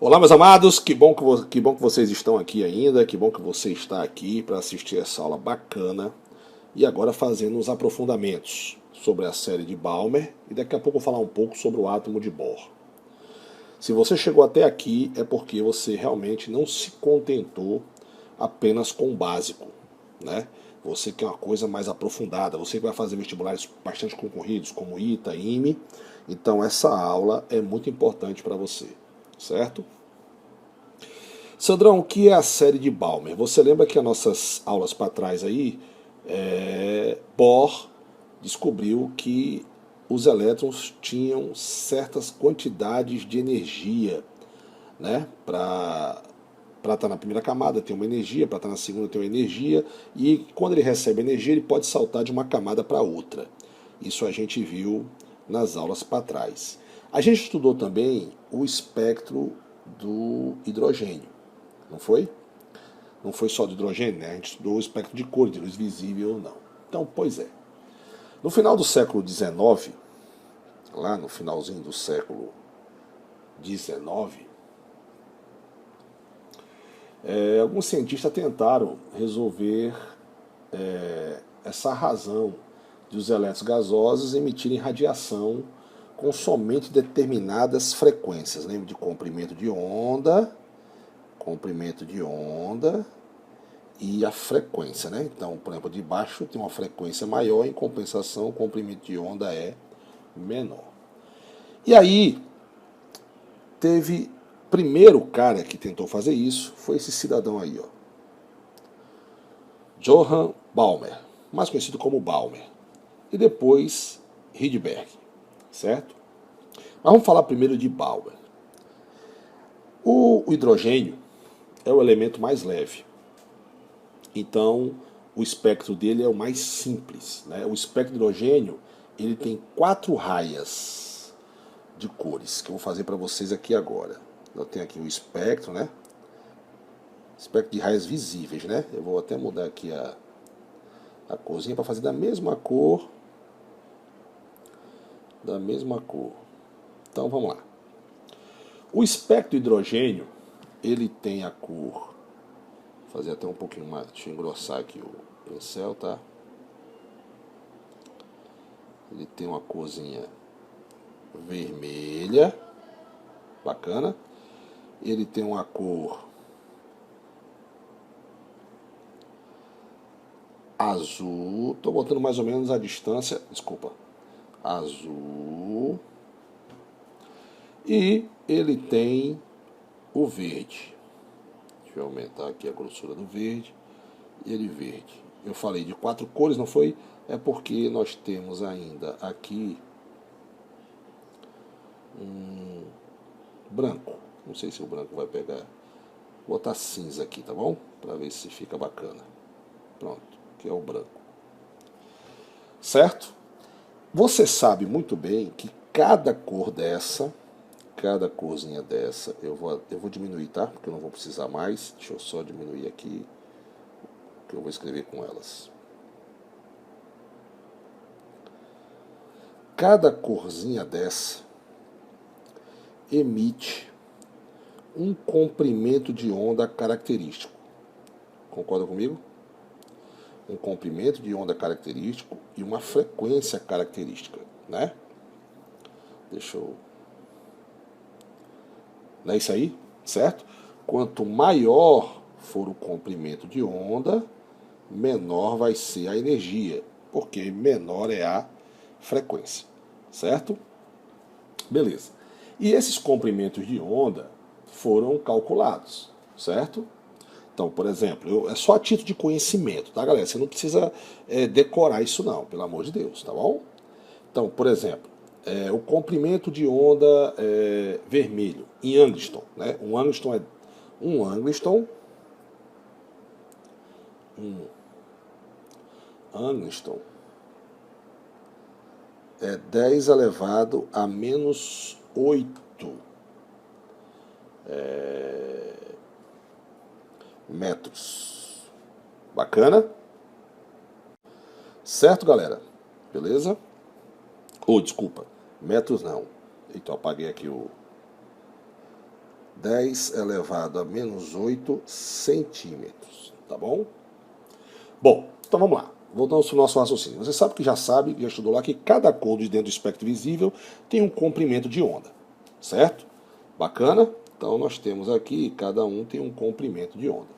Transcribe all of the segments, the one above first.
Olá, meus amados, que bom que vocês estão aqui ainda, que bom que você está aqui para assistir essa aula bacana e agora fazendo uns aprofundamentos sobre a série de Balmer e daqui a pouco eu vou falar um pouco sobre o átomo de Bohr. Se você chegou até aqui é porque você realmente não se contentou apenas com o básico, né? Você quer uma coisa mais aprofundada, você vai fazer vestibulares bastante concorridos como ITA, IME, então essa aula é muito importante para você, certo? Sandrão, o que é a série de Balmer? Você lembra que as nossas aulas para trás aí, Bohr descobriu que os elétrons tinham certas quantidades de energia, né? Para estar na primeira camada tem uma energia, para estar na segunda tem uma energia, e quando ele recebe energia ele pode saltar de uma camada para outra. Isso a gente viu nas aulas para trás. A gente estudou também o espectro do hidrogênio, não foi? Não foi só do hidrogênio, né? A gente estudou o espectro de cor, de luz visível ou não. Então, pois é. No final do século XIX, lá no finalzinho do século XIX, alguns cientistas tentaram resolver essa razão de os elétrons gasosos emitirem radiação com somente determinadas frequências. Lembra de comprimento de onda e a frequência, né? Então, por exemplo, de baixo tem uma frequência maior, em compensação o comprimento de onda é menor. E aí, teve primeiro cara que tentou fazer isso, foi esse cidadão aí, ó. Johann Balmer, mais conhecido como Balmer. E depois Rydberg, certo? Mas vamos falar primeiro de Balmer. O hidrogênio é o elemento mais leve. Então, o espectro dele é o mais simples, né? O espectro de hidrogênio ele tem 4 raias de cores, que eu vou fazer para vocês aqui agora. Eu tenho aqui o espectro, né? Espectro de raias visíveis, né? Eu vou até mudar aqui a corzinha para fazer da mesma cor. Então, vamos lá. O espectro de hidrogênio, ele tem a cor... Vou fazer até um pouquinho mais, deixa eu engrossar aqui o pincel, tá? Ele tem uma corzinha vermelha, bacana. Ele tem uma cor azul, tô botando mais ou menos a distância, desculpa, azul. E ele tem o verde. Deixa eu aumentar aqui a grossura do verde. E ele verde. Eu falei de 4 cores, não foi? É porque nós temos ainda aqui um branco. Não sei se o branco vai pegar. Vou botar cinza aqui, tá bom? Para ver se fica bacana. Pronto, que é o branco. Certo? Você sabe muito bem que cada corzinha dessa, eu vou diminuir, tá? Porque eu não vou precisar mais. Deixa eu só diminuir aqui, que eu vou escrever com elas. Cada corzinha dessa emite um comprimento de onda característico. Concorda comigo? Um comprimento de onda característico e uma frequência característica, né? Deixa eu... Não é isso aí? Certo? Quanto maior for o comprimento de onda, menor vai ser a energia, porque menor é a frequência, certo? Beleza. E esses comprimentos de onda foram calculados, certo? Então, por exemplo, é só a título de conhecimento, tá, galera? Você não precisa decorar isso não, pelo amor de Deus, tá bom? Então, por exemplo, o comprimento de onda vermelho em angstrom, né? Um angstrom é 10 elevado a menos 8 metros. Bacana? Certo, galera? Beleza? Desculpa, metros não. Então, apaguei aqui 10 elevado a menos 8 centímetros, tá bom? Bom, então vamos lá. Voltando ao nosso raciocínio. Você sabe, já estudou lá que cada cor de dentro do espectro visível tem um comprimento de onda, certo? Bacana? Então nós temos aqui, cada um tem um comprimento de onda.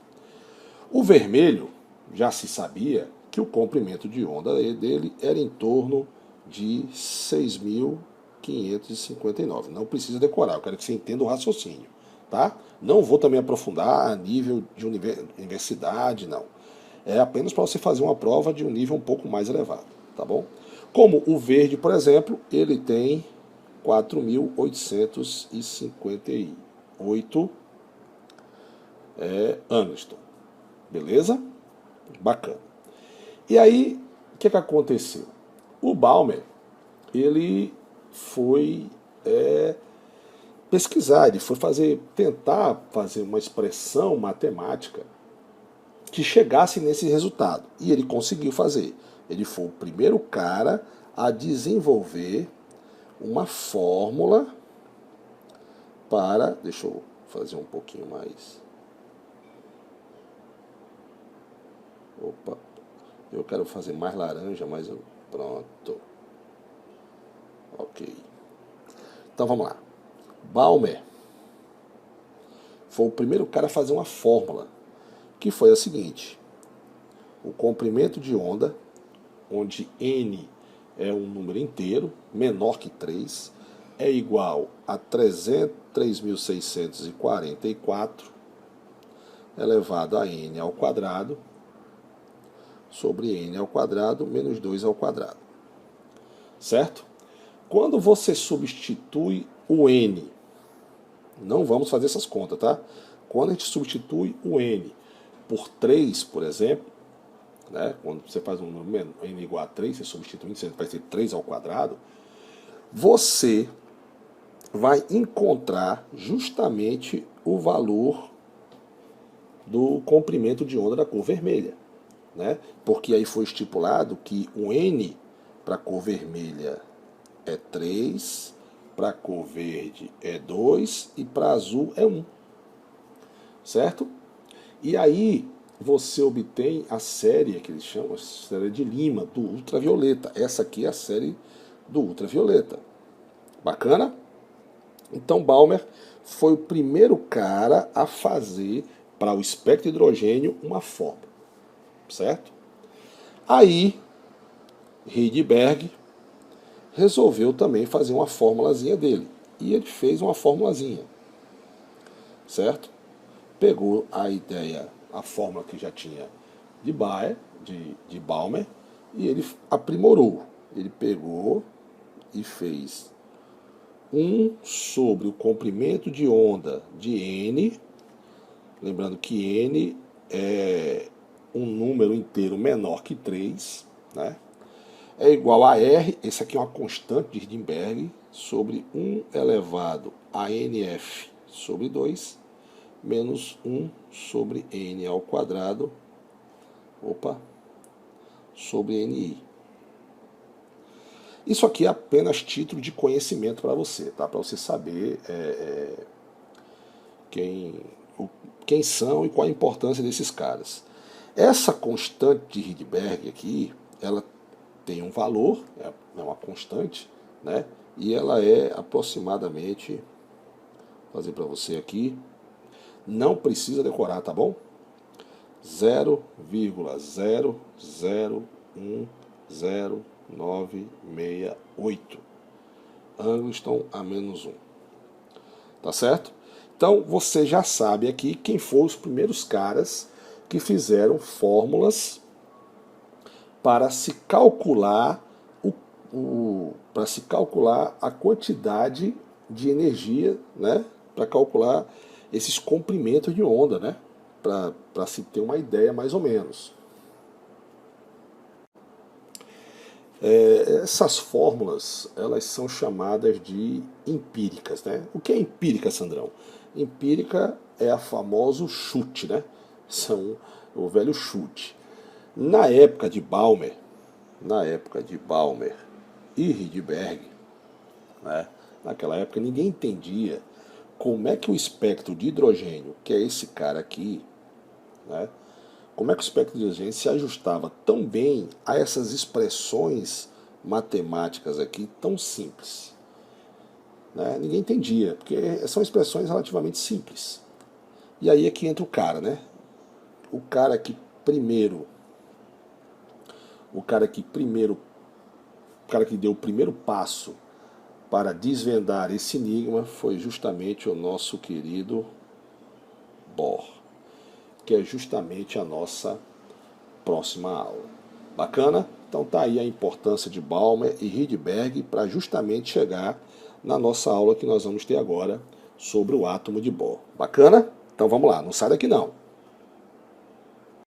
O vermelho, já se sabia que o comprimento de onda dele era em torno de 6.559. Não precisa decorar, eu quero que você entenda o raciocínio, tá? Não vou também aprofundar a nível de universidade, não. É apenas para você fazer uma prova de um nível um pouco mais elevado, tá bom? Como o verde, por exemplo, ele tem 4.858 Angstrom. Beleza? Bacana. E aí, o que aconteceu? O Balmer, ele foi pesquisar, ele foi tentar fazer uma expressão matemática que chegasse nesse resultado. E ele conseguiu fazer. Ele foi o primeiro cara a desenvolver uma fórmula para... Deixa eu fazer um pouquinho mais... Opa, eu quero fazer mais laranja, mas pronto. Ok. Então vamos lá. Balmer foi o primeiro cara a fazer uma fórmula, que foi a seguinte: o comprimento de onda, onde n é um número inteiro, menor que 3, é igual a 3.644 elevado a n ao quadrado sobre n ao quadrado menos 2 ao quadrado. Certo? Quando você substitui o n, não vamos fazer essas contas, tá? Quando a gente substitui o n por 3, por exemplo, né? Quando você faz um número n igual a 3, você substitui, você vai ser 3 ao quadrado, você vai encontrar justamente o valor do comprimento de onda da cor vermelha, né? Porque aí foi estipulado que o n para a cor vermelha é 3, para a cor verde é 2 e para azul é 1. Certo? E aí você obtém a série que eles chamam, a série de Lima, do ultravioleta. Essa aqui é a série do ultravioleta. Bacana? Então Balmer foi o primeiro cara a fazer para o espectro de hidrogênio uma fórmula. Certo? Aí Rydberg resolveu também fazer uma formulazinha dele. E ele fez uma formulazinha. Certo? Pegou a ideia, a fórmula que já tinha de Baer, de Balmer, e ele aprimorou. Ele pegou e fez 1 sobre o comprimento de onda de n, lembrando que n é um número inteiro menor que 3, né? É igual a R, esse aqui é uma constante de Rydberg, sobre 1 elevado a nf sobre 2, menos 1 sobre n ao quadrado, sobre ni. Isso aqui é apenas título de conhecimento para você, tá? Para você saber quem são e qual a importância desses caras. Essa constante de Rydberg aqui, ela tem um valor, é uma constante, né? E ela é aproximadamente, vou fazer para você aqui, não precisa decorar, tá bom? 0,00100968 Angstrom a menos 1. Tá certo? Então você já sabe aqui quem foram os primeiros caras que fizeram fórmulas para se calcular para se calcular a quantidade de energia, né? Para calcular esses comprimentos de onda, né? Para se ter uma ideia mais ou menos. Essas fórmulas, elas são chamadas de empíricas, né? O que é empírica, Sandrão? Empírica é a famoso chute, né? São o velho chute. Na época de Balmer e Rydberg, né? Naquela época ninguém entendia como é que o espectro de hidrogênio, que é esse cara aqui, né, como é que o espectro de hidrogênio se ajustava tão bem a essas expressões matemáticas aqui tão simples. Né? Ninguém entendia, porque são expressões relativamente simples. E aí é que entra o cara, né? O cara que primeiro, o cara que primeiro, o cara que deu o primeiro passo para desvendar esse enigma foi justamente o nosso querido Bohr, que é justamente a nossa próxima aula. Bacana? Então tá aí a importância de Balmer e Rydberg para justamente chegar na nossa aula que nós vamos ter agora sobre o átomo de Bohr. Bacana? Então vamos lá, não sai daqui não.